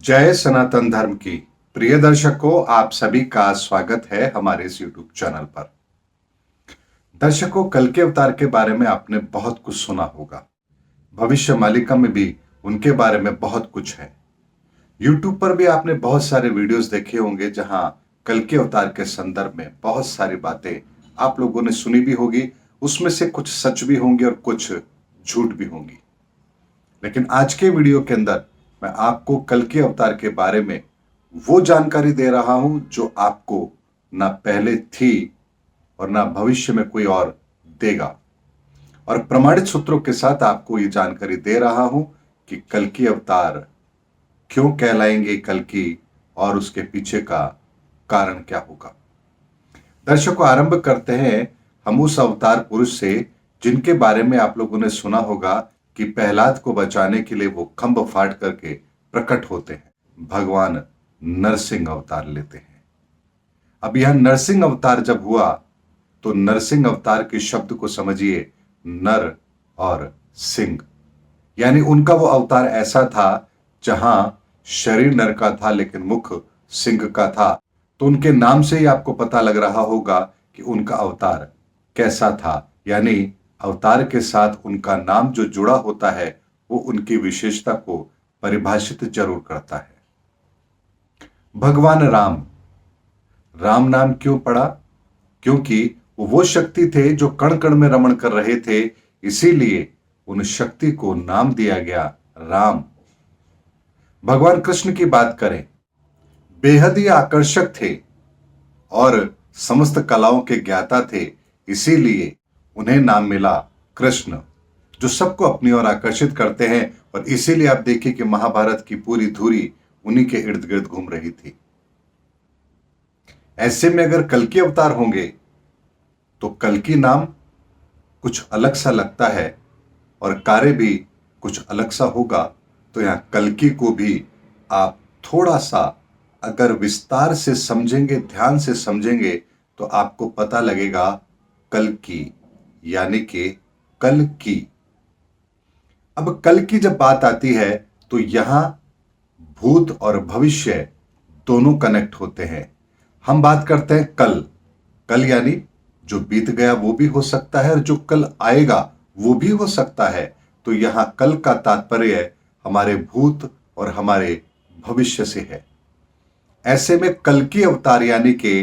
जय सनातन धर्म की प्रिय दर्शकों, आप सभी का स्वागत है हमारे इस यूट्यूब चैनल पर। दर्शकों, कल के अवतार के बारे में आपने बहुत कुछ सुना होगा। भविष्य मालिका में भी उनके बारे में बहुत कुछ है। यूट्यूब पर भी आपने बहुत सारे वीडियोस देखे होंगे जहां कल के अवतार के संदर्भ में बहुत सारी बातें आप लोगों ने सुनी भी होगी। उसमें से कुछ सच भी होंगी और कुछ झूठ भी होंगी। लेकिन आज के वीडियो के अंदर मैं आपको कल के अवतार के बारे में वो जानकारी दे रहा हूं जो आपको ना पहले थी और ना भविष्य में कोई और देगा। और प्रमाणित सूत्रों के साथ आपको ये जानकारी दे रहा हूं कि कल की अवतार क्यों कहलाएंगे कल की और उसके पीछे का कारण क्या होगा। दर्शकों, आरंभ करते हैं हम उस अवतार पुरुष से जिनके बारे में आप लोगों ने सुना होगा कि प्रहलाद को बचाने के लिए वो खंभ फाड़ करके प्रकट होते हैं। भगवान नरसिंह अवतार लेते हैं। अब यह नरसिंह अवतार जब हुआ तो नरसिंह अवतार के शब्द को समझिए, नर और सिंह, यानी उनका वो अवतार ऐसा था जहां शरीर नर का था लेकिन मुख सिंह का था। तो उनके नाम से ही आपको पता लग रहा होगा कि उनका अवतार कैसा था। यानी अवतार के साथ उनका नाम जो जुड़ा होता है वो उनकी विशेषता को परिभाषित जरूर करता है। भगवान राम, राम नाम क्यों पड़ा? क्योंकि वो शक्ति थे जो कण कण में रमण कर रहे थे, इसीलिए उन शक्ति को नाम दिया गया राम। भगवान कृष्ण की बात करें, बेहद ही आकर्षक थे और समस्त कलाओं के ज्ञाता थे, इसीलिए उन्हें नाम मिला कृष्ण, जो सबको अपनी ओर आकर्षित करते हैं। और इसीलिए आप देखिए कि महाभारत की पूरी धुरी उन्हीं के इर्द गिर्द घूम रही थी। ऐसे में अगर कल्कि अवतार होंगे तो कल्कि नाम कुछ अलग सा लगता है और कार्य भी कुछ अलग सा होगा। तो यहां कल्कि को भी आप थोड़ा सा अगर विस्तार से समझेंगे, ध्यान से समझेंगे, तो आपको पता लगेगा कल्कि यानी कि कल की। अब कल की जब बात आती है तो यहां भूत और भविष्य दोनों कनेक्ट होते हैं। हम बात करते हैं कल, कल यानी जो बीत गया वो भी हो सकता है और जो कल आएगा वो भी हो सकता है। तो यहां कल का तात्पर्य हमारे भूत और हमारे भविष्य से है। ऐसे में कल की अवतार यानी कि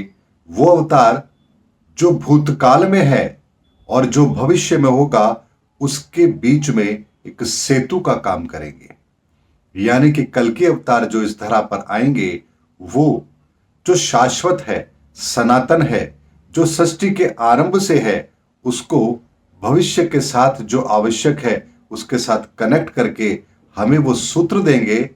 वो अवतार जो भूतकाल में है और जो भविष्य में होगा, उसके बीच में एक सेतु का काम करेंगे। यानी कि कल के अवतार जो इस धरा पर आएंगे वो जो शाश्वत है, सनातन है, जो सृष्टि के आरंभ से है, उसको भविष्य के साथ जो आवश्यक है उसके साथ कनेक्ट करके हमें वो सूत्र देंगे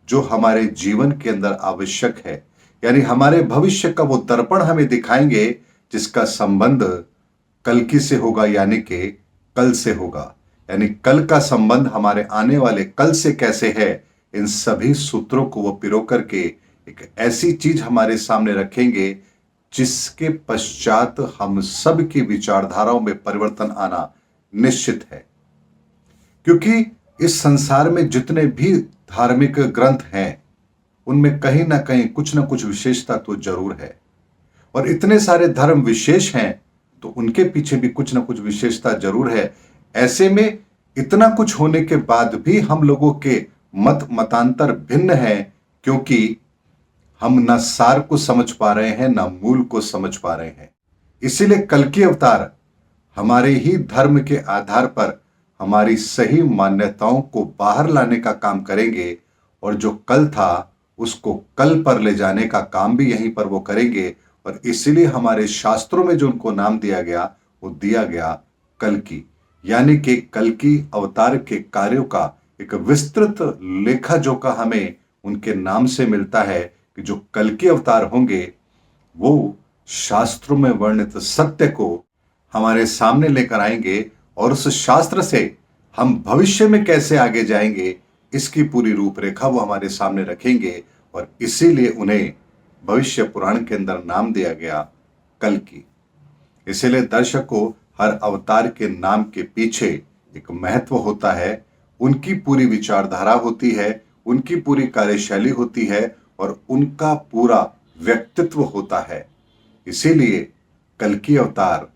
जो हमारे जीवन के अंदर आवश्यक है। यानी हमारे भविष्य का वो दर्पण हमें दिखाएंगे जिसका संबंध कल्कि से होगा, यानी कि कल से होगा। यानी कल का संबंध हमारे आने वाले कल से कैसे है, इन सभी सूत्रों को वो पिरो करके एक ऐसी चीज हमारे सामने रखेंगे जिसके पश्चात हम सब की विचारधाराओं में परिवर्तन आना निश्चित है। क्योंकि इस संसार में जितने भी धार्मिक ग्रंथ हैं उनमें कहीं ना कहीं कुछ ना कुछ विशेषता तो जरूर है। और इतने सारे धर्म विशेष हैं तो उनके पीछे भी कुछ ना कुछ विशेषता जरूर है। ऐसे में इतना कुछ होने के बाद भी हम लोगों के मत मतांतर भिन्न हैं, क्योंकि हम ना सार को समझ पा रहे हैं ना मूल को समझ पा रहे हैं। इसीलिए कल्कि अवतार हमारे ही धर्म के आधार पर हमारी सही मान्यताओं को बाहर लाने का काम करेंगे और जो कल था उसको कल पर ले जाने का काम भी यहीं पर वो करेंगे। और इसीलिए हमारे शास्त्रों में जो उनको नाम दिया गया वो दिया गया कल्कि। यानी कि कल्कि अवतार के कार्यों का एक विस्तृत लेखा जोखा हमें उनके नाम से मिलता है कि जो कल्कि अवतार होंगे वो शास्त्रों में वर्णित सत्य को हमारे सामने लेकर आएंगे और उस शास्त्र से हम भविष्य में कैसे आगे जाएंगे इसकी पूरी रूपरेखा वो हमारे सामने रखेंगे। और इसीलिए उन्हें भविष्य पुराण के अंदर नाम दिया गया कल्कि। इसीलिए दर्शकों, हर अवतार के नाम के पीछे एक महत्व होता है, उनकी पूरी विचारधारा होती है, उनकी पूरी कार्यशैली होती है और उनका पूरा व्यक्तित्व होता है। इसीलिए कल्कि अवतार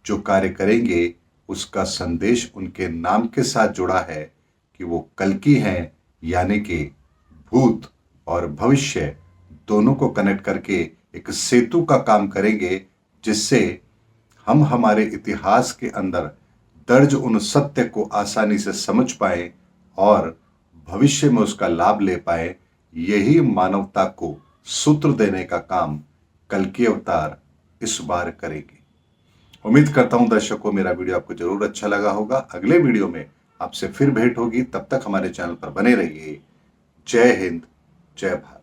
जो कार्य करेंगे उसका संदेश उनके नाम के साथ जुड़ा है कि वो कल्कि हैं, यानी कि भूत और भविष्य दोनों को कनेक्ट करके एक सेतु का काम करेंगे, जिससे हम हमारे इतिहास के अंदर दर्ज उन सत्य को आसानी से समझ पाए और भविष्य में उसका लाभ ले पाए। यही मानवता को सूत्र देने का काम कल्कि अवतार इस बार करेगी। उम्मीद करता हूं दर्शकों मेरा वीडियो आपको जरूर अच्छा लगा होगा। अगले वीडियो में आपसे फिर भेंट होगी, तब तक हमारे चैनल पर बने रहिए। जय हिंद, जय भारत।